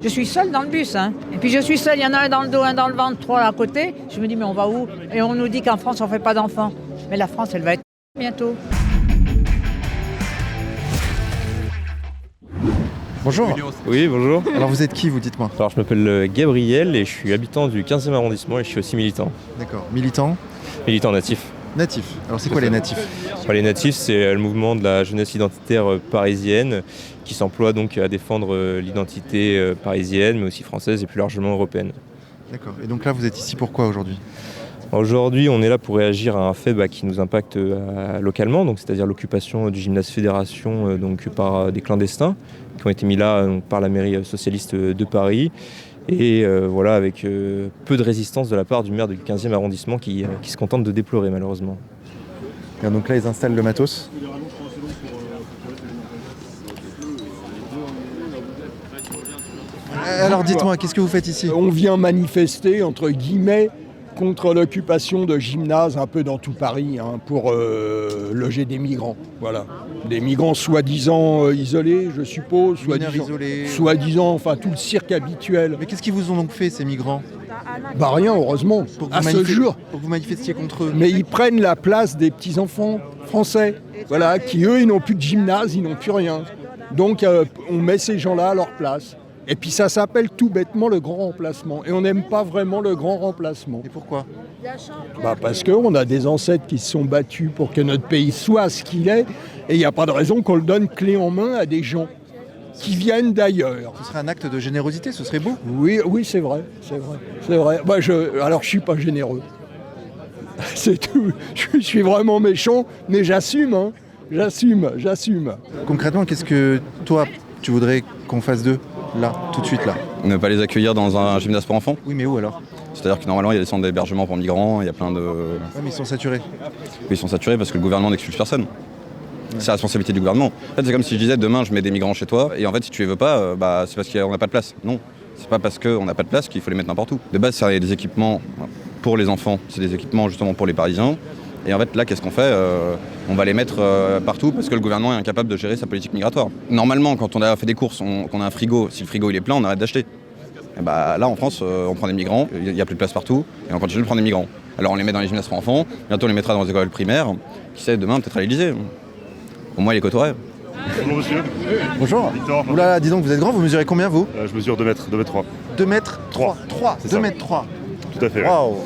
Je suis seule dans le bus, hein. Et puis je suis seule, il y en a un dans le dos, un dans le ventre, trois à côté. Je me dis, mais on va où? Et on nous dit qu'en France, on ne fait pas d'enfants. Mais la France, elle va être bientôt. Bonjour. Oui, bonjour. Alors vous êtes qui, vous, dites-moi? Alors je m'appelle Gabriel et je suis habitant du 15e arrondissement et je suis aussi militant. D'accord. Militant? Militant natif. Natif. Alors c'est quoi les natifs? Les natifs, c'est le mouvement de la jeunesse identitaire parisienne qui s'emploie donc à défendre l'identité parisienne mais aussi française et plus largement européenne. D'accord. Et donc là, vous êtes ici pourquoi aujourd'hui? Aujourd'hui, on est là pour réagir à un fait qui nous impacte localement, donc c'est-à-dire l'occupation du gymnase Fédération donc par des clandestins qui ont été mis là par la mairie socialiste de Paris. Et voilà, avec peu de résistance de la part du maire du 15e arrondissement qui se contente de déplorer malheureusement. Et donc là, ils installent le matos. Alors dites-moi, qu'est-ce que vous faites ici? On vient manifester, entre guillemets, contre l'occupation de gymnases un peu dans tout Paris pour loger des migrants. Voilà. Des migrants soi-disant isolés, je suppose. Mineurs isolés. Soi-disant, enfin tout le cirque habituel. Mais qu'est-ce qu'ils vous ont donc fait, ces migrants? Bah rien, heureusement, à ce jour. Pour que vous manifestiez contre eux. Mais ils prennent la place des petits-enfants français, voilà, qui eux, ils n'ont plus de gymnase, ils n'ont plus rien. Donc on met ces gens-là à leur place. Et puis ça s'appelle tout bêtement le grand remplacement. Et on n'aime pas vraiment le grand remplacement. Et pourquoi? Parce qu'on a des ancêtres qui se sont battus pour que notre pays soit ce qu'il est. Et il n'y a pas de raison qu'on le donne clé en main à des gens qui viennent d'ailleurs. Ce serait un acte de générosité, ce serait beau. Oui, c'est vrai. C'est vrai. Alors je suis pas généreux. C'est tout. Je suis vraiment méchant, mais j'assume. J'assume. Concrètement, qu'est-ce que toi, tu voudrais qu'on fasse d'eux? Là, tout de suite là. Ne pas les accueillir dans un gymnase pour enfants. Oui, mais où alors? C'est-à-dire que normalement il y a des centres d'hébergement pour migrants, il y a plein de... Ouais, mais ils sont saturés. Ils sont saturés parce que le gouvernement n'expulse personne. Ouais. C'est la responsabilité du gouvernement. En fait, c'est comme si je disais demain je mets des migrants chez toi et en fait si tu les veux pas, c'est parce qu'on n'a pas de place. Non, c'est pas parce qu'on n'a pas de place qu'il faut les mettre n'importe où. De base, c'est des équipements pour les enfants, c'est des équipements justement pour les Parisiens. Et en fait, là, qu'est-ce qu'on fait? On va les mettre partout parce que le gouvernement est incapable de gérer sa politique migratoire. Normalement, quand on a fait des courses, qu'on a un frigo, si le frigo il est plein, on arrête d'acheter. Et là, en France, on prend des migrants, il n'y a plus de place partout, et on continue de prendre des migrants. Alors on les met dans les gymnases pour enfants, bientôt on les mettra dans les écoles primaires, qui sait, demain peut-être à l'Élysée. Au moins, il est côtoyé. Bonjour monsieur. Bonjour. Victor. Oula, dis donc, vous êtes grand, vous mesurez combien vous? Je mesure 2 mètres 3. 2 mètres 3. 2 ça. mètres 3. Tout à fait. Ouais. Waouh.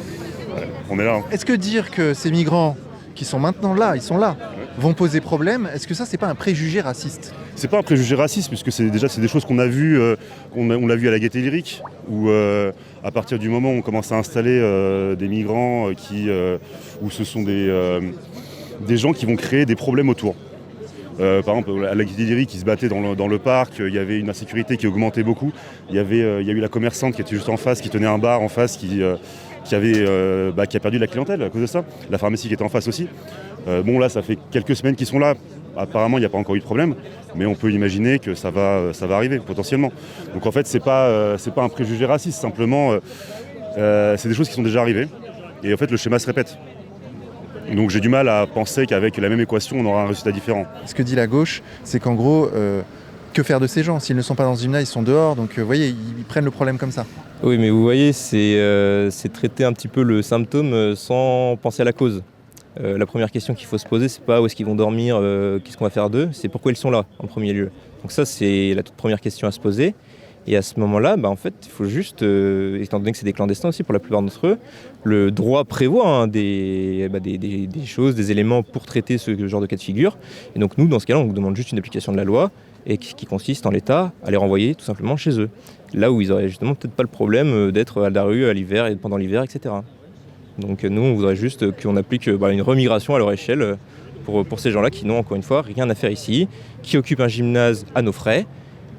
Ouais, on est là. Est-ce que dire que ces migrants qui sont maintenant là, ils sont là, vont poser problème, est-ce que ça, c'est pas un préjugé raciste? C'est pas un préjugé raciste, puisque c'est des choses qu'on a vues, on l'a vu à la Gaîté Lyrique, où à partir du moment où on commence à installer des migrants où ce sont des gens qui vont créer des problèmes autour. Par exemple, à la Gaîté Lyrique, ils se battaient dans le parc, il y avait une insécurité qui augmentait beaucoup. Il y a eu la commerçante qui était juste en face, qui tenait un bar en face, qui a perdu de la clientèle à cause de ça. La pharmacie qui était en face aussi. Là, ça fait quelques semaines qu'ils sont là. Apparemment, il n'y a pas encore eu de problème, mais on peut imaginer que ça va arriver potentiellement. Donc en fait, c'est pas un préjugé raciste, simplement, c'est des choses qui sont déjà arrivées. Et en fait, le schéma se répète. Donc j'ai du mal à penser qu'avec la même équation, on aura un résultat différent. Ce que dit la gauche, c'est qu'en gros, que faire de ces gens? S'ils ne sont pas dans ce gymnase, ils sont dehors, donc vous voyez, ils prennent le problème comme ça. Oui, mais vous voyez, c'est traiter un petit peu le symptôme sans penser à la cause. La première question qu'il faut se poser, c'est pas où est-ce qu'ils vont dormir, qu'est-ce qu'on va faire d'eux, c'est pourquoi ils sont là en premier lieu. Donc ça, c'est la toute première question à se poser. Et à ce moment-là, en fait, il faut juste, étant donné que c'est des clandestins aussi pour la plupart d'entre eux, le droit prévoit des choses, des éléments pour traiter ce genre de cas de figure. Et donc nous, dans ce cas-là, on demande juste une application de la loi et qui consiste en l'état à les renvoyer tout simplement chez eux. Là où ils n'auraient justement peut-être pas le problème d'être à la rue à l'hiver et pendant l'hiver, etc. Donc nous, on voudrait juste qu'on applique une remigration à leur échelle pour ces gens-là qui n'ont encore une fois rien à faire ici, qui occupent un gymnase à nos frais,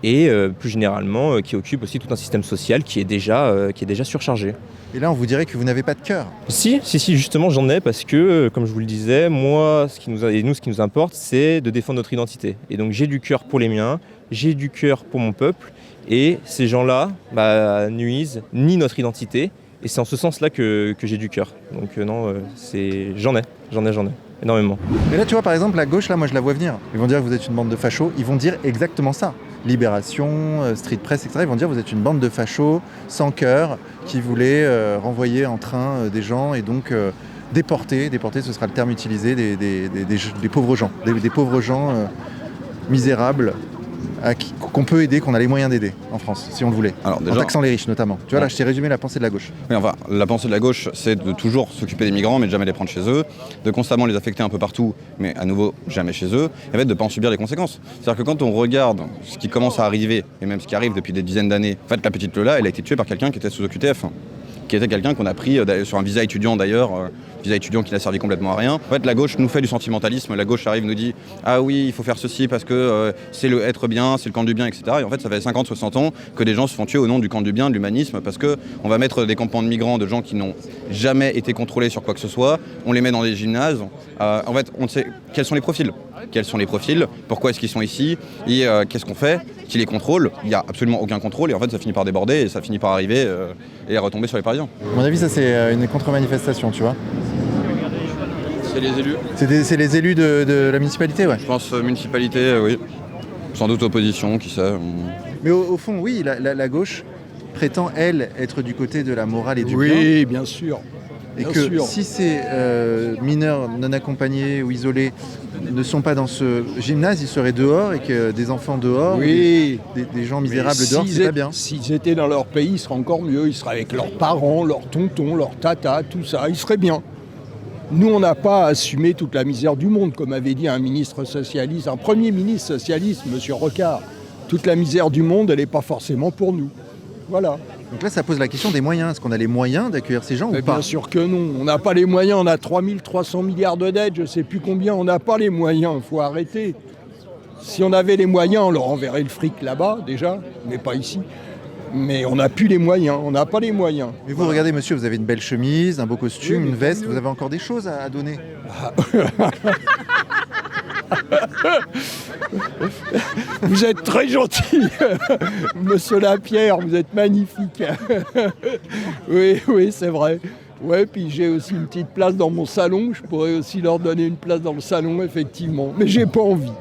et plus généralement qui occupe aussi tout un système social qui est déjà surchargé. Et là, on vous dirait que vous n'avez pas de cœur. Si, justement, j'en ai parce que, comme je vous le disais, moi, ce qui nous importe, c'est de défendre notre identité. Et donc, j'ai du cœur pour les miens, j'ai du cœur pour mon peuple, et ces gens-là nuisent ni notre identité, et c'est en ce sens-là que j'ai du cœur. Donc j'en ai énormément. Mais là, tu vois, par exemple, la gauche, là, moi, je la vois venir. Ils vont dire que vous êtes une bande de fachos. Ils vont dire exactement ça. Libération, Street Press, etc. Ils vont dire vous êtes une bande de fachos sans cœur qui voulait renvoyer en train des gens et donc déporter, ce sera le terme utilisé, des pauvres gens, des pauvres gens misérables qu'on peut aider, qu'on a les moyens d'aider en France, si on le voulait. Alors, déjà, en taxant les riches notamment. Tu vois, là, je t'ai résumé la pensée de la gauche. Oui, enfin, la pensée de la gauche, c'est de toujours s'occuper des migrants, mais de jamais les prendre chez eux, de constamment les affecter un peu partout, mais à nouveau, jamais chez eux, et en fait, de ne pas en subir les conséquences. C'est-à-dire que quand on regarde ce qui commence à arriver, et même ce qui arrive depuis des dizaines d'années, en fait, la petite Lola, elle a été tuée par quelqu'un qui était sous OQTF, qui était quelqu'un qu'on a pris sur un visa étudiant d'ailleurs, visa étudiant qui n'a servi complètement à rien. En fait, la gauche nous fait du sentimentalisme, la gauche arrive, nous dit « Ah oui, il faut faire ceci parce que c'est le être bien, c'est le camp du bien, etc. » Et en fait, ça fait 50, 60 ans que des gens se font tuer au nom du camp du bien, de l'humanisme, parce qu'on va mettre des campements de migrants, de gens qui n'ont jamais été contrôlés sur quoi que ce soit, on les met dans des gymnases. En fait, on sait quels sont les profils. Quels sont les profils, pourquoi est-ce qu'ils sont ici, et qu'est-ce qu'on fait, qui les contrôle. Il n'y a absolument aucun contrôle, et en fait, ça finit par déborder, et ça finit par arriver et à retomber sur les Parisiens. À mon avis, ça, c'est une contre-manifestation, tu vois. C'est les élus. C'est les élus de la municipalité, ouais. Je pense municipalité, oui. Sans doute opposition, qui sait. Mais au fond, oui, la gauche prétend, elle, être du côté de la morale et du bien. Oui, bien sûr. Et que si ces mineurs non accompagnés ou isolés ne sont pas dans ce gymnase, ils seraient dehors et que des enfants dehors, oui. des gens misérables dehors, c'est pas bien. S'ils étaient dans leur pays, ils seraient encore mieux. Ils seraient avec leurs parents, leurs tontons, leurs tatas, tout ça. Ils seraient bien. Nous, on n'a pas à assumer toute la misère du monde, comme avait dit un ministre socialiste, un premier ministre socialiste, M. Rocard. Toute la misère du monde, elle n'est pas forcément pour nous. Voilà. Donc là, ça pose la question des moyens. Est-ce qu'on a les moyens d'accueillir ces gens ou pas ? Bien sûr que non. On n'a pas les moyens. On a 3300 milliards de dettes, je ne sais plus combien. On n'a pas les moyens. Il faut arrêter. Si on avait les moyens, on leur enverrait le fric là-bas, déjà, mais pas ici. Mais on n'a plus les moyens. On n'a pas les moyens. Mais vous, regardez, monsieur, vous avez une belle chemise, un beau costume, une veste. Vous avez encore des choses à donner. Vous êtes très gentil, monsieur Lapierre, vous êtes magnifique. Oui, c'est vrai. Ouais, puis j'ai aussi une petite place dans mon salon. Je pourrais aussi leur donner une place dans le salon, effectivement. Mais j'ai pas envie.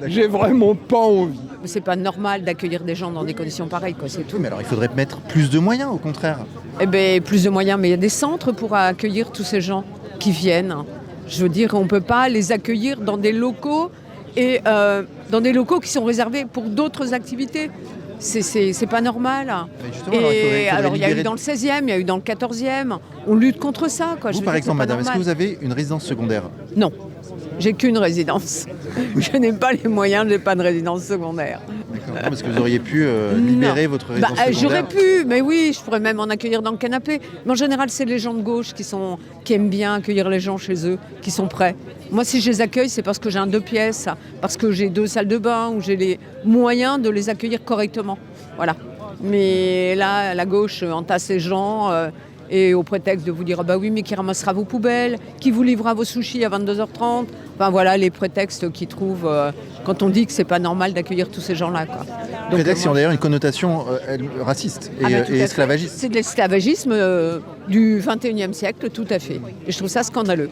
J'ai vraiment pas envie. C'est pas normal d'accueillir des gens dans des conditions pareilles, quoi, c'est tout. Oui, mais alors il faudrait mettre plus de moyens, au contraire. Eh bien, plus de moyens, mais il y a des centres pour accueillir tous ces gens qui viennent. Je veux dire, on ne peut pas les accueillir dans des locaux et dans des locaux qui sont réservés pour d'autres activités. C'est pas normal. Et alors, il y a eu dans le 16e, il y a eu dans le 14e. On lutte contre ça, quoi. Vous, par exemple, madame, est-ce que vous avez une résidence secondaire ? Non. J'ai qu'une résidence. Je n'ai pas les moyens, je n'ai pas de résidence secondaire. D'accord, non, parce que vous auriez pu libérer votre résidence secondaire. J'aurais pu, mais oui, je pourrais même en accueillir dans le canapé. Mais en général, c'est les gens de gauche qui aiment bien accueillir les gens chez eux, qui sont prêts. Moi, si je les accueille, c'est parce que j'ai un 2 pièces, parce que j'ai 2 salles de bain, ou j'ai les moyens de les accueillir correctement. Voilà. Mais là, la gauche entasse les gens... et au prétexte de vous dire « bah oui, mais qui ramassera vos poubelles, qui vous livrera vos sushis à 22h30 ». Enfin voilà les prétextes qu'ils trouvent quand on dit que c'est pas normal d'accueillir tous ces gens-là, quoi. Donc, prétextes qui ont d'ailleurs une connotation raciste et esclavagiste. C'est de l'esclavagisme du 21e siècle, tout à fait. Et je trouve ça scandaleux.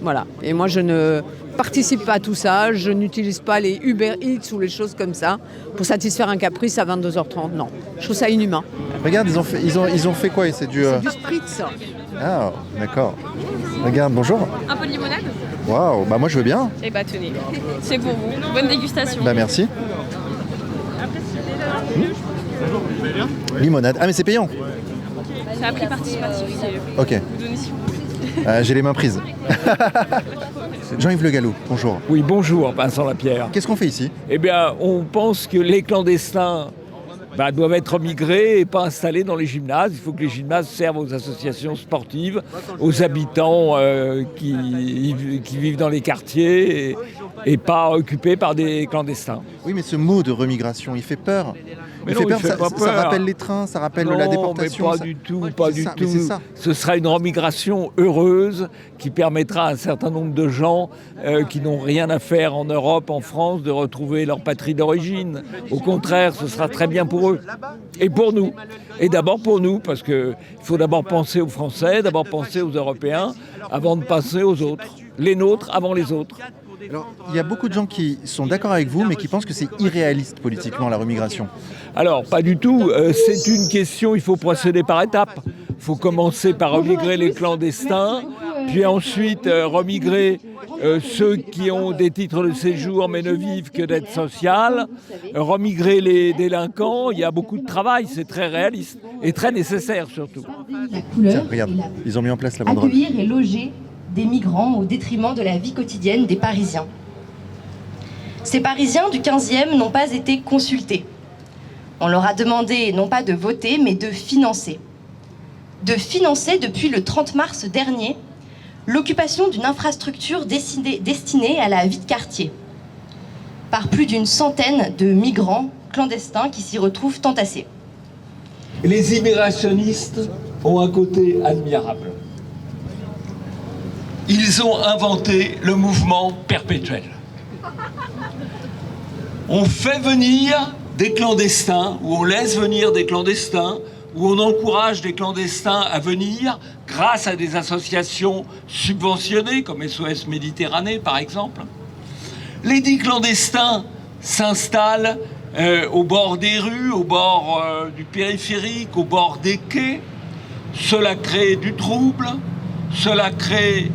Voilà. Et moi, je ne participe pas à tout ça. Je n'utilise pas les Uber Eats ou les choses comme ça pour satisfaire un caprice à 22h30. Non. Je trouve ça inhumain. Regarde, ils ont fait quoi ? C'est du spritz. Ah, d'accord. Regarde, bonjour. Un peu de limonade ? Waouh, bah moi je veux bien. Eh bah tenez, c'est pour vous. Bonne dégustation. Bah merci. Limonade. Ah mais c'est payant. C'est à prix participatif. Ok. Vous donnez si vous j'ai les mains prises. Jean-Yves Le Gallou, bonjour. Oui, bonjour, Vincent Lapierre. Qu'est-ce qu'on fait ici ? Eh bien, on pense que les clandestins doivent être migrés et pas installés dans les gymnases. Il faut que les gymnases servent aux associations sportives, aux habitants qui vivent dans les quartiers et pas occupés par des clandestins. Oui, mais ce mot de remigration, il fait peur. Mais non, Ça rappelle les trains, ça rappelle la déportation. Non, mais pas du tout, pas du tout. C'est ça. Ce sera une remigration heureuse qui permettra à un certain nombre de gens qui n'ont rien à faire en Europe, en France, de retrouver leur patrie d'origine. Au contraire, ce sera très bien pour eux et pour nous. Et d'abord pour nous, parce qu'il faut d'abord penser aux Français, d'abord penser aux Européens, avant de penser aux autres. Les nôtres avant les autres. Alors, il y a beaucoup de gens qui sont d'accord avec vous, mais qui pensent que c'est irréaliste politiquement, la remigration. Alors, pas du tout. C'est une question, il faut procéder par étapes. Il faut commencer par remigrer les clandestins, puis ensuite remigrer ceux qui ont des titres de séjour mais ne vivent que d'aide sociale, remigrer les délinquants. Il y a beaucoup de travail, c'est très réaliste et très nécessaire surtout. Tiens, regarde, ils ont mis en place la banderole. Accueillir et loger des migrants au détriment de la vie quotidienne des Parisiens. Ces Parisiens du 15e n'ont pas été consultés. On leur a demandé non pas de voter, mais de financer. De financer depuis le 30 mars dernier l'occupation d'une infrastructure destinée à la vie de quartier par plus d'une centaine de migrants clandestins qui s'y retrouvent entassés. Les immigrationnistes ont un côté admirable. Ils ont inventé le mouvement perpétuel. On fait venir des clandestins, ou on laisse venir des clandestins, où on encourage des clandestins à venir grâce à des associations subventionnées, comme SOS Méditerranée par exemple. Les dits clandestins s'installent au bord des rues, au bord du périphérique, au bord des quais. Cela crée du trouble, cela crée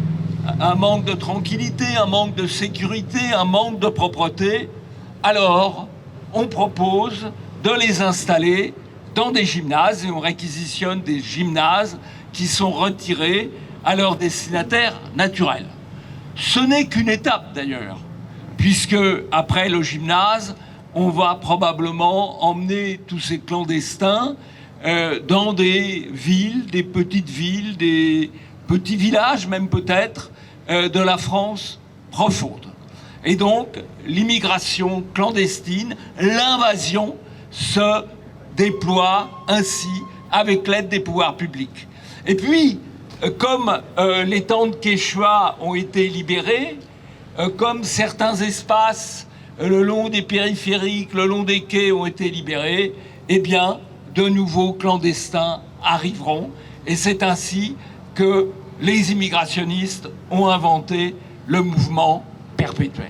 un manque de tranquillité, un manque de sécurité, un manque de propreté. Alors, on propose de les installer dans des gymnases et on réquisitionne des gymnases qui sont retirés à leurs destinataires naturels. Ce n'est qu'une étape d'ailleurs, puisque après le gymnase, on va probablement emmener tous ces clandestins dans des villes, des petites villes, des petits villages même peut-être, de la France profonde. Et donc, l'immigration clandestine, l'invasion se déploie ainsi avec l'aide des pouvoirs publics. Et puis, comme les tentes Quechua ont été libérées, comme certains espaces le long des périphériques, le long des quais ont été libérés, eh bien, de nouveaux clandestins arriveront. Et c'est ainsi que les immigrationnistes ont inventé le mouvement perpétuel.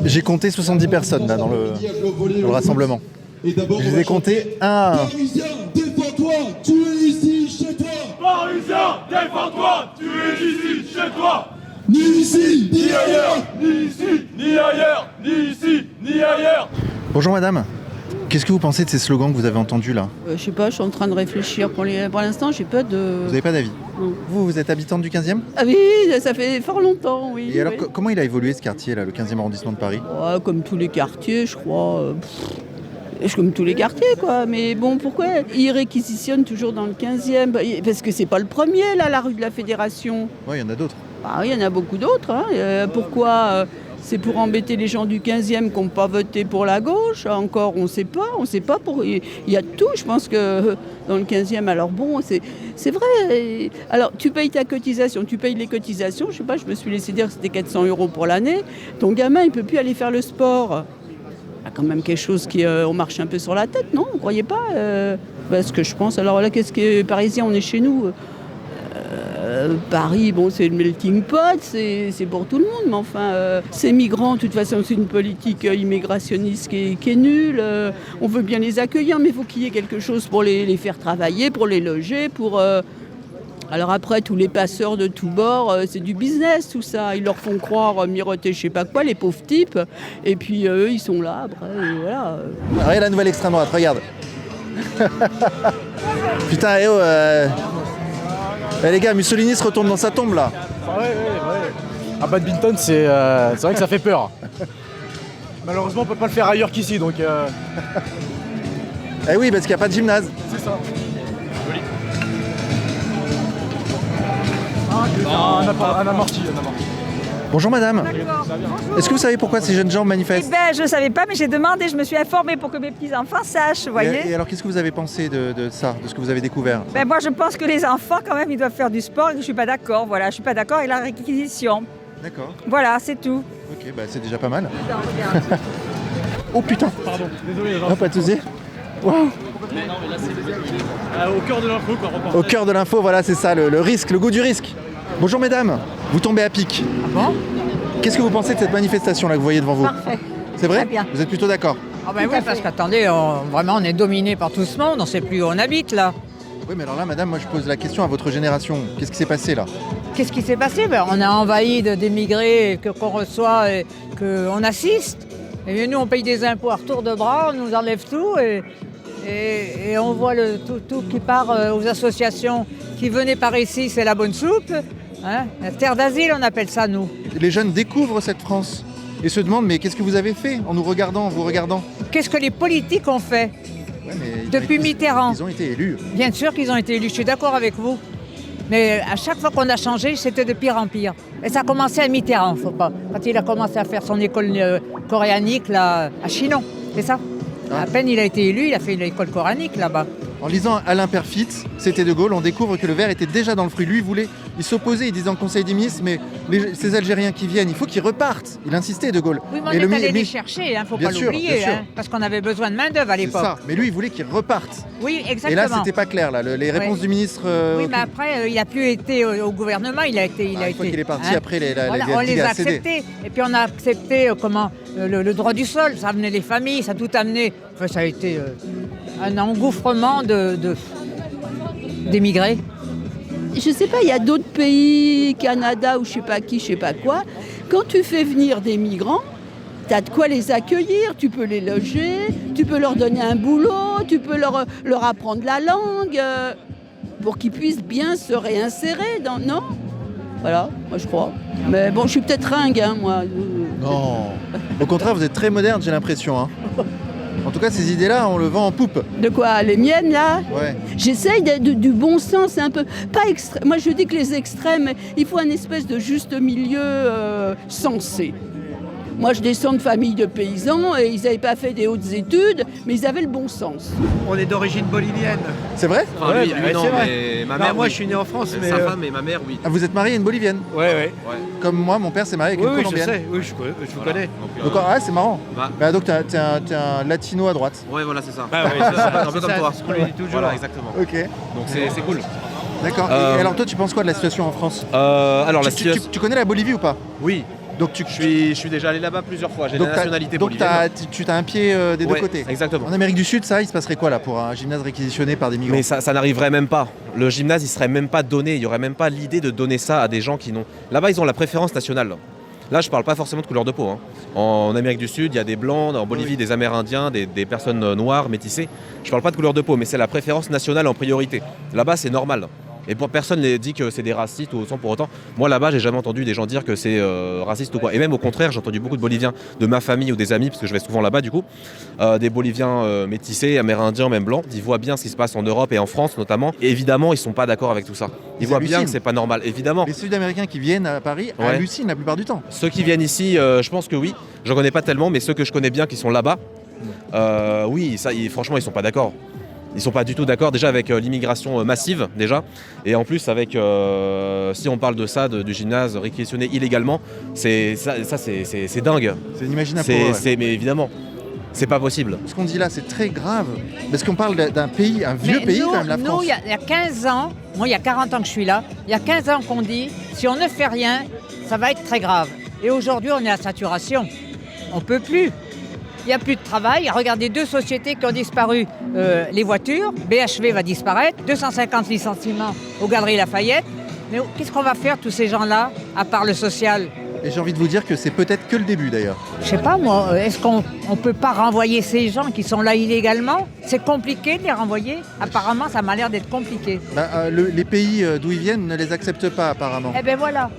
J'ai compté 70 personnes là dans le rassemblement. Je les ai comptés un à un. Parisien, défends-toi, tu es ici, chez toi. Parisien, défends-toi, tu es ici, chez toi. Ni ici, ni ailleurs. Ni ici, ni ailleurs. Ni ici, ni ailleurs. Bonjour madame. Qu'est-ce que vous pensez de ces slogans que vous avez entendus là? Je sais pas, je suis en train de réfléchir. Pour l'instant, j'ai pas de... Vous n'avez pas d'avis? Vous êtes habitante du 15e? Ah oui, ça fait fort longtemps, oui. Et alors, oui. comment il a évolué ce quartier là, le 15e arrondissement de Paris? Ouais, comme tous les quartiers, je crois. Comme tous les quartiers, quoi. Mais bon, pourquoi ils réquisitionnent toujours dans le 15e? Parce que c'est pas le premier, là, la rue de la Fédération. Oui, il y en a d'autres. Ah, il y en a beaucoup d'autres. Hein. Pourquoi c'est pour embêter les gens du 15e qui n'ont pas voté pour la gauche. Encore, on ne sait pas. Il y a tout, je pense que dans le 15e. Alors bon, c'est vrai. Alors, tu payes ta cotisation, tu payes les cotisations. Je sais pas, je me suis laissé dire que c'était 400 € pour l'année. Ton gamin, il ne peut plus aller faire le sport. Il y a quand même quelque chose qui... on marche un peu sur la tête, non? Vous ne croyez pas ce que je pense. Alors là, qu'est-ce que Parisien, on est chez nous Paris, bon, c'est le melting pot, c'est pour tout le monde, mais enfin, ces migrants, de toute façon, c'est une politique immigrationniste qui est nulle. On veut bien les accueillir, mais il faut qu'il y ait quelque chose pour les faire travailler, pour les loger, pour... Alors après, tous les passeurs de tous bords, c'est du business, tout ça. Ils leur font croire, miroiter je sais pas quoi, les pauvres types, et puis eux, ils sont là, après, voilà. Regarde la nouvelle extrême droite, regarde. Putain, les gars, Mussolini se retourne dans sa tombe là. Ouais. À badminton, c'est vrai que ça fait peur. Malheureusement, on peut pas le faire ailleurs qu'ici, donc. Eh oui, parce qu'il n'y a pas de gymnase. C'est ça. Joli. Un amorti. Bonjour madame. Est-ce que vous savez pourquoi ces jeunes gens manifestent? Je ne savais pas, mais j'ai demandé, je me suis informée pour que mes petits-enfants sachent, vous voyez. Et alors, qu'est-ce que vous avez pensé de ça, de ce que vous avez découvert? Moi, je pense que les enfants, quand même, ils doivent faire du sport et que je ne suis pas d'accord. Voilà, je ne suis pas d'accord avec la réquisition. D'accord. Voilà, c'est tout. Ok, c'est déjà pas mal. Oh putain. Pardon, désolé. Pas de soucis. Wow. Au cœur de l'info, quoi. Au cœur de l'info, voilà, c'est ça, le risque, le goût du risque. Bonjour mesdames, vous tombez à pic. Ah bon? Qu'est-ce que vous pensez de cette manifestation là que vous voyez devant vous? Parfait. C'est vrai? Très bien. Vous êtes plutôt d'accord? Ah ben oui, parce qu'attendez, vraiment on est dominé par tout ce monde, on ne sait plus où on habite là. Oui, mais alors là, madame, moi je pose la question à votre génération. Qu'est-ce qui s'est passé là? Qu'est-ce qui s'est passé? On a envahi d'émigrés qu'on reçoit et qu'on assiste. Et bien, nous, on paye des impôts à retour de bras, on nous enlève tout et on voit tout qui part aux associations qui venaient par ici, c'est la bonne soupe. Hein, la terre d'asile, on appelle ça, nous. Les jeunes découvrent cette France et se demandent mais qu'est-ce que vous avez fait en nous regardant, en vous regardant? Qu'est-ce que les politiques ont fait depuis Mitterrand? Ils ont été élus. Bien sûr qu'ils ont été élus, je suis d'accord avec vous. Mais à chaque fois qu'on a changé, c'était de pire en pire. Et ça a commencé à Mitterrand, faut pas. Quand il a commencé à faire son école coranique là, à Chinon, c'est ça. À peine il a été élu, il a fait une école coranique là-bas. En lisant Alain Perfit, c'était De Gaulle, on découvre que le verre était déjà dans le fruit. Lui, il s'opposait, il disait en Conseil des ministres, mais ces Algériens qui viennent, il faut qu'ils repartent. Il insistait, De Gaulle. Oui, mais on est allé les chercher, il ne faut pas l'oublier, parce qu'on avait besoin de main-d'œuvre à l'époque. C'est ça, mais lui, il voulait qu'ils repartent. Oui, exactement. Et là, c'était pas clair, là, les réponses du ministre. Oui, mais après, il n'a plus été au gouvernement, il a été. Une fois qu'il est parti, après, on les a acceptés. Et puis on a accepté le droit du sol, ça amenait les familles, ça a tout amené. Enfin, ça a été un engouffrement d'émigrés. Je sais pas, il y a d'autres pays, Canada ou je sais pas qui, je sais pas quoi. Quand tu fais venir des migrants, tu as de quoi les accueillir, tu peux les loger, tu peux leur donner un boulot, tu peux leur apprendre la langue pour qu'ils puissent bien se réinsérer dans... Non ? Voilà, moi je crois. Mais bon, je suis peut-être ringue, hein, moi. Non. Au contraire, vous êtes très moderne, j'ai l'impression. Hein. En tout cas, ces idées-là, on le vend en poupe. De quoi? Les miennes, là? Ouais. J'essaye du bon sens, un peu. Pas extrême. Moi, je dis que les extrêmes, il faut un espèce de juste milieu sensé. Moi, je descends de famille de paysans et ils n'avaient pas fait des hautes études, mais ils avaient le bon sens. On est d'origine bolivienne. C'est vrai? Enfin, lui, non, c'est vrai. mais ma mère, moi, je suis né en France, mais sa femme et ma mère, oui. Ah, vous êtes marié à une bolivienne? Ouais. Comme moi, mon père s'est marié avec une colombienne. Je sais, oui, je vous connais. Donc, c'est marrant. Donc, t'es un latino à droite. Ouais, voilà, c'est ça. Ah, ouais, c'est ça. Un peu comme toi. C'est ce qu'on lui dit toujours. Voilà, exactement. Ok. Donc, c'est cool. D'accord. Et alors, toi, tu penses quoi de la situation en France? Alors, la situation... Tu connais la Bolivie ou pas? Oui. Donc je suis déjà allé là-bas plusieurs fois, j'ai la nationalité bolivienne. Donc tu as un pied des deux côtés. Exactement. En Amérique du Sud, il se passerait quoi là pour un gymnase réquisitionné par des migrants? Mais ça n'arriverait même pas. Le gymnase, il serait même pas donné. Il n'y aurait même pas l'idée de donner ça à des gens qui n'ont... Là-bas, ils ont la préférence nationale. Là, je parle pas forcément de couleur de peau. Hein. En Amérique du Sud, il y a des blancs, en Bolivie, des Amérindiens, des personnes noires, métissées. Je parle pas de couleur de peau, mais c'est la préférence nationale en priorité. Là-bas, c'est normal. Et personne ne dit que c'est des racistes ou sans pour autant. Moi là-bas, j'ai jamais entendu des gens dire que c'est raciste ou quoi. Et même au contraire, j'ai entendu beaucoup de Boliviens de ma famille ou des amis, parce que je vais souvent là-bas du coup, des Boliviens métissés, Amérindiens, même blancs. Ils voient bien ce qui se passe en Europe et en France notamment. Et évidemment, ils sont pas d'accord avec tout ça. Ils voient bien que c'est pas normal, évidemment. Les Sud-Américains qui viennent à Paris hallucinent la plupart du temps. Ceux qui viennent ici, je pense que oui. J'en connais pas tellement, mais ceux que je connais bien qui sont là-bas, oui, franchement, ils sont pas d'accord. Ils sont pas du tout d'accord déjà avec l'immigration massive déjà, et en plus avec si on parle de ça, du gymnase réquisitionné illégalement, c'est dingue. C'est inimaginable. Mais évidemment, c'est pas possible. Ce qu'on dit là, c'est très grave, parce qu'on parle d'un pays, un vieux pays quand même, la France. Nous, il y a 15 ans, moi il y a 40 ans que je suis là, il y a 15 ans qu'on dit, si on ne fait rien, ça va être très grave. Et aujourd'hui, on est à saturation. On peut plus. Il n'y a plus de travail. Regardez 2 sociétés qui ont disparu. Les voitures, BHV va disparaître, 250 licenciements aux Galeries Lafayette. Mais qu'est-ce qu'on va faire tous ces gens-là, à part le social? Et j'ai envie de vous dire que c'est peut-être que le début d'ailleurs. Je sais pas moi, est-ce qu'on ne peut pas renvoyer ces gens qui sont là illégalement? C'est compliqué de les renvoyer? Apparemment, ça m'a l'air d'être compliqué. Les pays d'où ils viennent ne les acceptent pas apparemment. Eh bien voilà.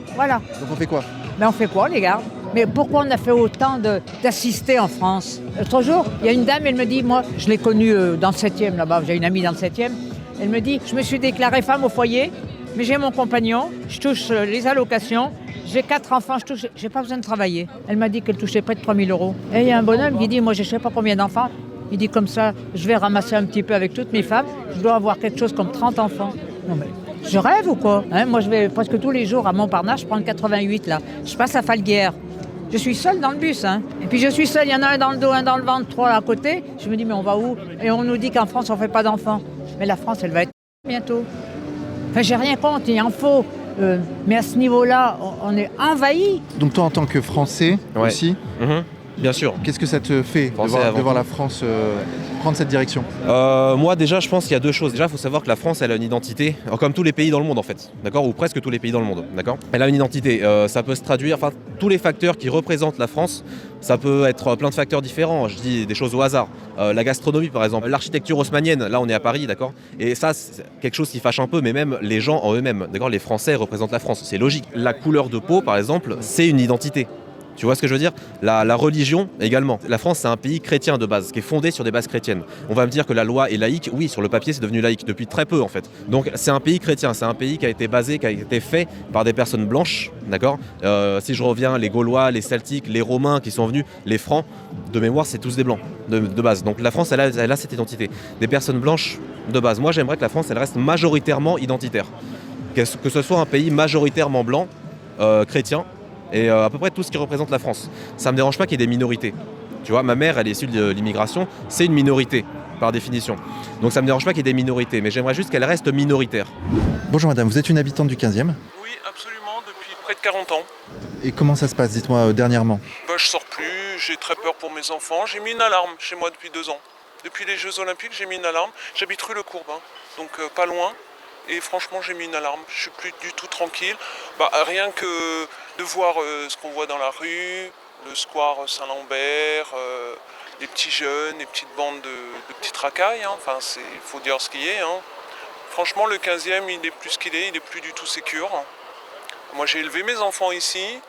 Donc on fait quoi? On fait quoi, les gars? Mais pourquoi on a fait autant d'assister en France? L'autre jour, il y a une dame, elle me dit, moi, je l'ai connue dans le 7e là-bas, j'ai une amie dans le 7e, elle me dit, je me suis déclarée femme au foyer, mais j'ai mon compagnon, je touche les allocations, j'ai 4 enfants, j'ai pas besoin de travailler. Elle m'a dit qu'elle touchait près de 3 000 €. Et il y a un bonhomme qui dit, moi je sais pas combien d'enfants, il dit comme ça, je vais ramasser un petit peu avec toutes mes femmes, je dois avoir quelque chose comme 30 enfants. Non mais... Je rêve ou quoi? Moi, je vais presque tous les jours à Montparnasse, je prends le 88 là. Je passe à Falguière. Je suis seule dans le bus. Et puis je suis seule, il y en a un dans le dos, un dans le ventre, 3 à côté. Je me dis, mais on va où? Et on nous dit qu'en France, on ne fait pas d'enfants. Mais la France, elle va être bientôt. Enfin, j'ai rien contre, il en faut. Mais à ce niveau-là, on est envahi. Donc toi, en tant que Français aussi, bien sûr. qu'est-ce que ça te fait de voir la France prendre cette direction? Moi déjà je pense qu'il y a deux choses. Déjà il faut savoir que la France elle a une identité, comme tous les pays dans le monde en fait, d'accord, ou presque tous les pays dans le monde, d'accord. Elle a une identité, ça peut se traduire, enfin tous les facteurs qui représentent la France, ça peut être plein de facteurs différents, je dis des choses au hasard. La gastronomie par exemple, l'architecture haussmannienne, là on est à Paris, d'accord, et ça c'est quelque chose qui fâche un peu, mais même les gens en eux-mêmes, d'accord, les Français représentent la France, c'est logique. La couleur de peau par exemple, c'est une identité. Tu vois ce que je veux dire? La religion également. La France, c'est un pays chrétien de base, qui est fondé sur des bases chrétiennes. On va me dire que la loi est laïque. Oui, sur le papier, c'est devenu laïque depuis très peu en fait. Donc c'est un pays chrétien, c'est un pays qui a été basé, qui a été fait par des personnes blanches, d'accord. Si je reviens, les Gaulois, les Celtiques, les Romains qui sont venus, les Francs, de mémoire, c'est tous des blancs de base. Donc la France, elle a cette identité. Des personnes blanches de base. Moi, j'aimerais que la France, elle reste majoritairement identitaire. Que ce soit un pays majoritairement blanc, chrétien, et à peu près tout ce qui représente la France. Ça me dérange pas qu'il y ait des minorités. Tu vois, ma mère, elle est issue de l'immigration, c'est une minorité, par définition. Donc ça me dérange pas qu'il y ait des minorités, mais j'aimerais juste qu'elle reste minoritaire. Bonjour madame, vous êtes une habitante du 15e? Oui, absolument, depuis près de 40 ans. Et comment ça se passe, dites-moi, dernièrement? Je sors plus, j'ai très peur pour mes enfants. J'ai mis une alarme chez moi depuis 2 ans. Depuis les Jeux Olympiques, j'ai mis une alarme. J'habite rue Le Courbe, donc pas loin. Et franchement, j'ai mis une alarme. Je suis plus du tout tranquille. Rien que de voir ce qu'on voit dans la rue, le square Saint-Lambert, les petits jeunes, les petites bandes de petits racailles. Enfin, il faut dire ce qu'il y est. Franchement, le 15e, il est plus qu'il est. Il est plus du tout sécure. Moi, j'ai élevé mes enfants ici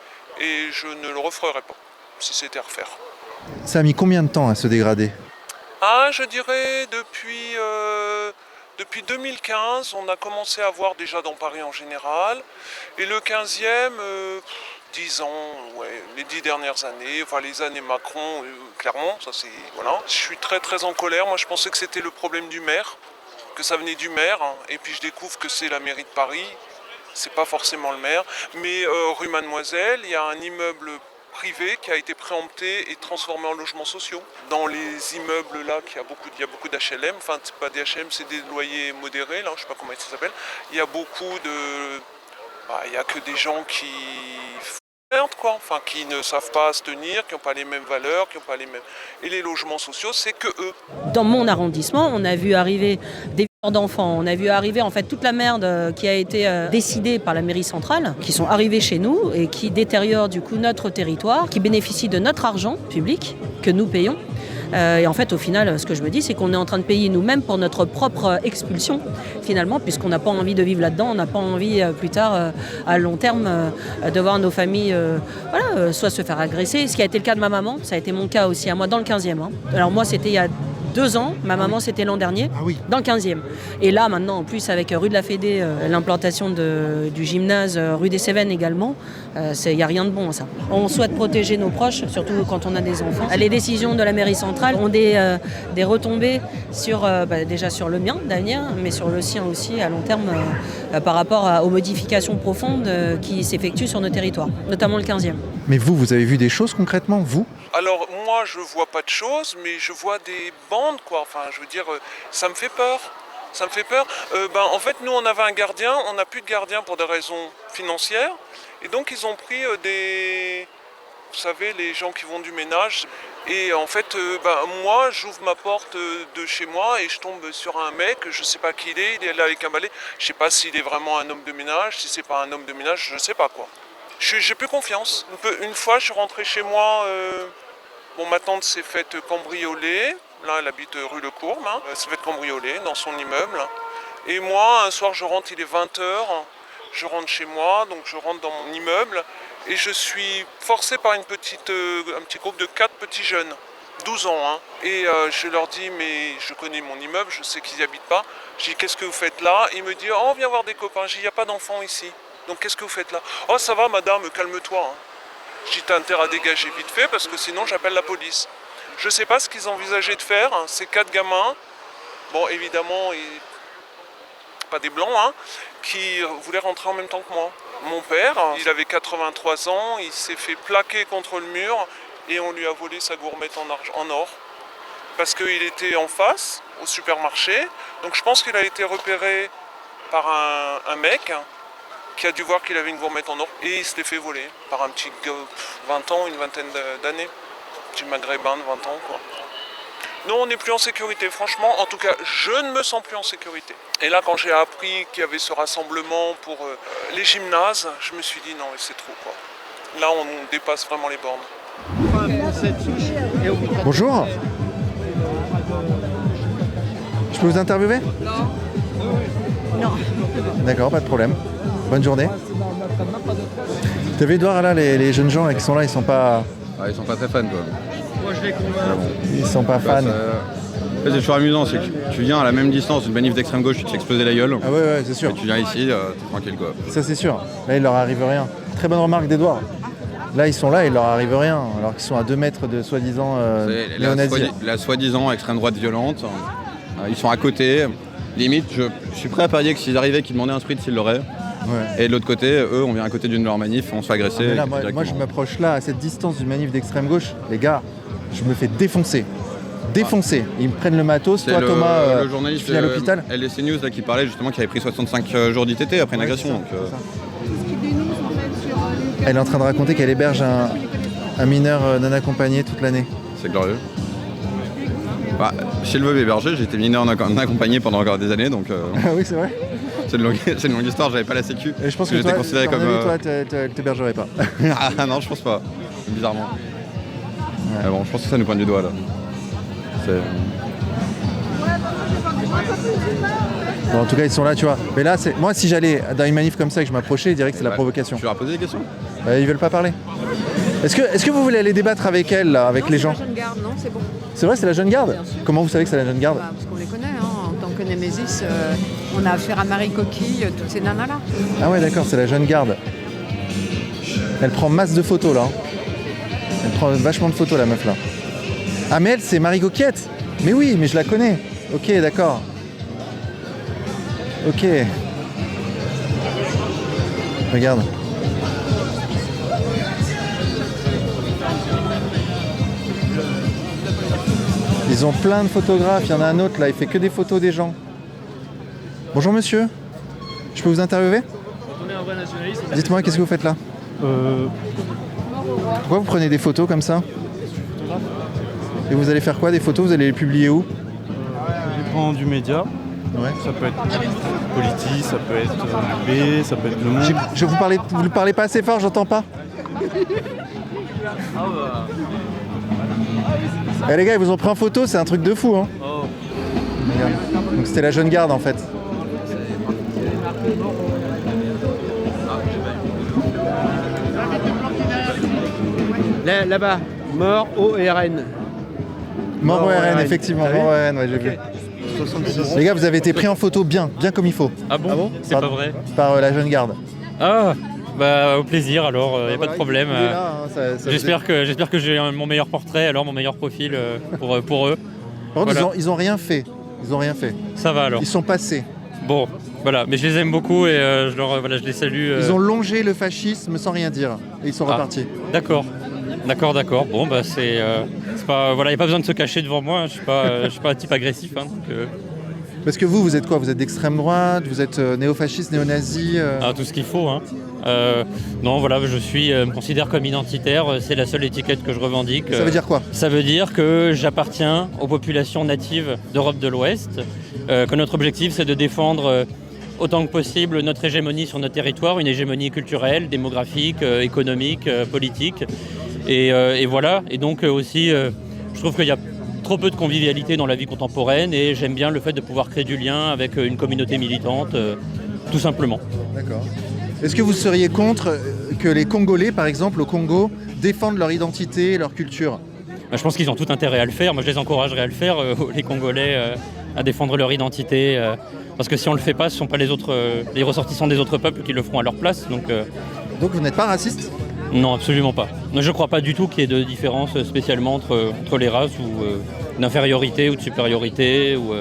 et je ne le referais pas si c'était à refaire. Ça a mis combien de temps à se dégrader? Je dirais depuis 2015, on a commencé à voir déjà dans Paris en général. Et le 15e, 10 ans, ouais, les 10 dernières années, enfin les années Macron, clairement, ça c'est. Voilà. Je suis très très en colère. Moi je pensais que c'était le problème du maire, que ça venait du maire. Et puis je découvre que c'est la mairie de Paris. C'est pas forcément le maire. Mais rue Mademoiselle, il y a un immeuble privé qui a été préempté et transformé en logements sociaux. Dans les immeubles là, il y a beaucoup d'HLM, enfin c'est pas des HLM, c'est des loyers modérés, là, je sais pas comment ça s'appelle. Il y a beaucoup de. Il y a que des gens qui merde quoi, enfin qui ne savent pas se tenir, qui n'ont pas les mêmes valeurs, qui n'ont pas les mêmes. Et les logements sociaux, c'est que eux. Dans mon arrondissement, on a vu arriver des d'enfants, on a vu arriver en fait toute la merde qui a été décidée par la mairie centrale, qui sont arrivés chez nous et qui détériorent du coup notre territoire, qui bénéficient de notre argent public que nous payons. Et en fait, au final, ce que je me dis, c'est qu'on est en train de payer nous-mêmes pour notre propre expulsion, finalement, puisqu'on n'a pas envie de vivre là-dedans, on n'a pas envie plus tard, à long terme, de voir nos familles soit se faire agresser. Ce qui a été le cas de ma maman, ça a été mon cas aussi à moi dans le 15e. Alors moi, c'était il y a 2 ans, ma maman c'était l'an dernier, dans le 15e. Et là maintenant en plus avec rue de la Fédé, l'implantation du gymnase rue des Cévennes également, il n'y a rien de bon à ça. On souhaite protéger nos proches, surtout quand on a des enfants. Les décisions de la mairie centrale ont des retombées sur, déjà sur le mien d'avenir, mais sur le sien aussi à long terme par rapport aux modifications profondes qui s'effectuent sur nos territoires, notamment le 15e. Mais vous avez vu des choses concrètement, vous? Alors moi je vois pas de choses, mais je vois des bandes quoi, enfin je veux dire, ça me fait peur. Ça me fait peur. En fait nous on avait un gardien, on n'a plus de gardien pour des raisons financières, et donc ils ont pris vous savez, les gens qui vont du ménage. Et en fait, moi, j'ouvre ma porte de chez moi et je tombe sur un mec, je sais pas qui il est là avec un balai. Je sais pas s'il est vraiment un homme de ménage, si c'est pas un homme de ménage, je sais pas quoi. J'ai plus confiance. Une fois, je suis rentré chez moi, ma tante s'est faite cambrioler. Là, elle habite rue Le Courbe, elle s'est faite cambrioler dans son immeuble. Et moi, un soir, je rentre, il est 20h, je rentre chez moi, donc je rentre dans mon immeuble. Et je suis forcé par un petit groupe de 4 petits jeunes, 12 ans. Et je leur dis, mais je connais mon immeuble, je sais qu'ils n'y habitent pas. Je dis, qu'est-ce que vous faites là? Il me dit, oh, viens voir des copains. Je dis, il n'y a pas d'enfants ici. Donc qu'est-ce que vous faites là? Oh, ça va madame, calme-toi. Je dis, t'as intérêt à dégager vite fait parce que sinon j'appelle la police. Je ne sais pas ce qu'ils envisageaient de faire, ces 4 gamins. Bon, évidemment, pas des blancs, qui voulaient rentrer en même temps que moi. Mon père, il avait 83 ans, il s'est fait plaquer contre le mur et on lui a volé sa gourmette en or. Parce qu'il était en face, au supermarché. Donc je pense qu'il a été repéré par un mec qui a dû voir qu'il avait une gourmette en or et il se l'est fait voler par un petit gars, 20 ans, une vingtaine d'années. Petit maghrébin de 20 ans, quoi. Non, on n'est plus en sécurité, franchement. En tout cas, je ne me sens plus en sécurité. Et là, quand j'ai appris qu'il y avait ce rassemblement pour les gymnases, je me suis dit non, c'est trop, quoi. Là, on dépasse vraiment les bornes. Bonjour. Je peux vous interviewer? Non. D'accord, pas de problème. Bonne journée. T'as vu Edouard là, les jeunes gens là, qui sont là, ils sont pas... Ils sont pas très fans quoi. Moi je les convainc. Ils sont pas fans. En fait, c'est toujours amusant, c'est que tu viens à la même distance d'une manif d'extrême gauche, tu te fais exploser la gueule. Ah ouais, c'est sûr. Et tu viens ici, t'es tranquille quoi. Ça c'est sûr. Là il leur arrive rien. Très bonne remarque d'Edouard. Là ils sont là, il leur arrive rien, alors qu'ils sont à 2 mètres de soi-disant néo-nazis. La soi-disant extrême droite violente. Ils sont à côté. Limite, je suis prêt à parier que s'ils arrivaient, qu'ils demandaient un sprint, s'ils l'auraient. Ouais. Et de l'autre côté, eux, on vient à côté d'une de leurs manifs, on se fait agresser. Là, moi je m'approche là, à cette distance d'une manif d'extrême gauche, les gars, je me fais défoncer. Défoncer. Ils me prennent le matos, toi Thomas, le journaliste tu finis à l'hôpital. LDC News là, qui parlait justement qu'il avait pris 65 jours d'ITT après une agression. Donc, Elle est en train de raconter qu'elle héberge un mineur non accompagné toute l'année. C'est glorieux. Bah, chez le Veuve hébergé, j'ai été mineur non accompagné pendant encore des années, donc... Ah oui, c'est vrai. C'est une longue histoire, j'avais pas la sécu. Et je pense que j'étais toi, considéré comme... toi, t'hébergerais pas. Ah non, je pense pas. Bizarrement. Ouais. Bon, je pense que ça nous pointe du doigt là. Bon, en tout cas, ils sont là, tu vois. Mais là, moi, si j'allais dans une manif comme ça et que je m'approchais, je dirais que c'est la provocation. Tu leur as posé des questions? Ils veulent pas parler. Est-ce que vous voulez aller débattre avec elle, là, avec les gens? C'est la jeune garde, non, c'est bon. C'est vrai, c'est la jeune garde? Comment vous savez que c'est la jeune garde? Parce qu'on les connaît, hein. En tant que Némésis, on a affaire à Marie Coquille, toutes ces nanas-là. Ah ouais, d'accord, c'est la jeune garde. Elle prend masse de photos, là. Elle prend vachement de photos, la meuf, là. Ah, mais elle, c'est Marie Coquette. Mais oui, mais je la connais. Ok, d'accord. Ok. Regarde. Ils ont plein de photographes. Il y en a un autre là, il fait que des photos des gens. Bonjour monsieur. Je peux vous interviewer? Dites-moi, qu'est-ce que vous faites là? Pourquoi vous prenez des photos comme ça? Et vous allez faire quoi des photos? Vous allez les publier où? Ça dépend du média. Ouais. Ça peut être Politis, ça peut être B, ça peut être Le Monde. Vous ne parlez pas assez fort, j'entends pas. Eh les gars, ils vous ont pris en photo, c'est un truc de fou, hein. Oh. Donc c'était la jeune garde en fait. Là-bas, mort ORN. Mort ORN, effectivement, mort ORN, ouais, j'ai vu. Les gars, vous avez été pris en photo bien comme il faut. Ah bon, c'est pas vrai. Par la jeune garde. Ah, bah au plaisir alors, y a pas de problème. J'espère que j'ai mon meilleur portrait, alors mon meilleur profil pour eux. Par contre, voilà. Ils ont rien fait. Ils ont rien fait. Ça va alors. Ils sont passés. Bon, voilà, mais je les aime beaucoup et je les salue. Ils ont longé le fascisme sans rien dire et ils sont repartis. D'accord. Bon, bah c'est pas, voilà, y a pas besoin de se cacher devant moi. Je suis pas un type agressif. Hein, donc, Parce que vous êtes quoi? Vous êtes d'extrême droite? Vous êtes néo-fasciste, néo-nazi? Ah, tout ce qu'il faut. Hein. Non, voilà, me considère comme identitaire. C'est la seule étiquette que je revendique. Ça veut dire quoi? Ça veut dire que j'appartiens aux populations natives d'Europe de l'Ouest. Que notre objectif, c'est de défendre autant que possible notre hégémonie sur notre territoire, une hégémonie culturelle, démographique, économique, politique. Et voilà. Et donc aussi, je trouve qu'il y a trop peu de convivialité dans la vie contemporaine et j'aime bien le fait de pouvoir créer du lien avec une communauté militante, tout simplement. D'accord. Est-ce que vous seriez contre que les Congolais, par exemple, au Congo, défendent leur identité et leur culture? Je pense qu'ils ont tout intérêt à le faire. Moi, je les encouragerais à le faire, les Congolais, à défendre leur identité. Parce que si on ne le fait pas, ce ne sont pas les ressortissants des autres peuples qui le feront à leur place. Donc vous n'êtes pas raciste? Non, absolument pas. Je ne crois pas du tout qu'il y ait de différence spécialement entre les races ou d'infériorité ou de supériorité ou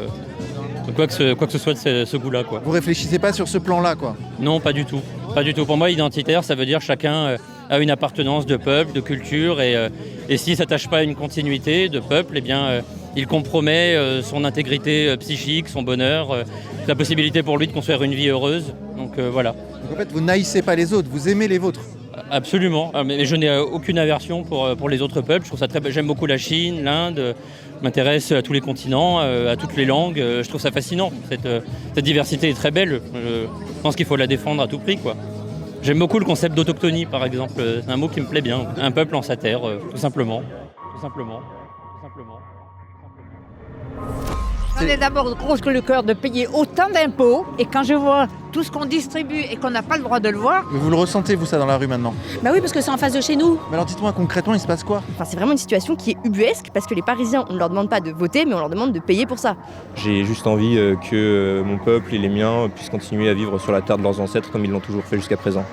quoi que ce soit de ce goût-là, quoi. Vous réfléchissez pas sur ce plan-là, quoi? Non, pas du tout. Pas du tout. Pour moi, identitaire, ça veut dire chacun a une appartenance de peuple, de culture et s'il ne s'attache pas à une continuité de peuple, eh bien, il compromet son intégrité psychique, son bonheur, la possibilité pour lui de construire une vie heureuse. Donc voilà. Donc en fait, vous n'haïssez pas les autres, vous aimez les vôtres. Absolument, mais je n'ai aucune aversion pour les autres peuples. Je trouve ça j'aime beaucoup la Chine, l'Inde, je m'intéresse à tous les continents, à toutes les langues. Je trouve ça fascinant. Cette diversité est très belle. Je pense qu'il faut la défendre à tout prix, quoi. J'aime beaucoup le concept d'autochtonie, par exemple. C'est un mot qui me plaît bien. Un peuple en sa terre, tout simplement. Tout simplement. Tout simplement. J'en ai d'abord gros que le cœur de payer autant d'impôts et quand je vois tout ce qu'on distribue et qu'on n'a pas le droit de le voir. Mais vous le ressentez, vous, ça, dans la rue maintenant? Bah oui, parce que c'est en face de chez nous. Mais alors dites-moi concrètement, il se passe quoi? Enfin, c'est vraiment une situation qui est ubuesque parce que les Parisiens, on ne leur demande pas de voter, mais on leur demande de payer pour ça. J'ai juste envie que mon peuple et les miens puissent continuer à vivre sur la terre de leurs ancêtres comme ils l'ont toujours fait jusqu'à présent.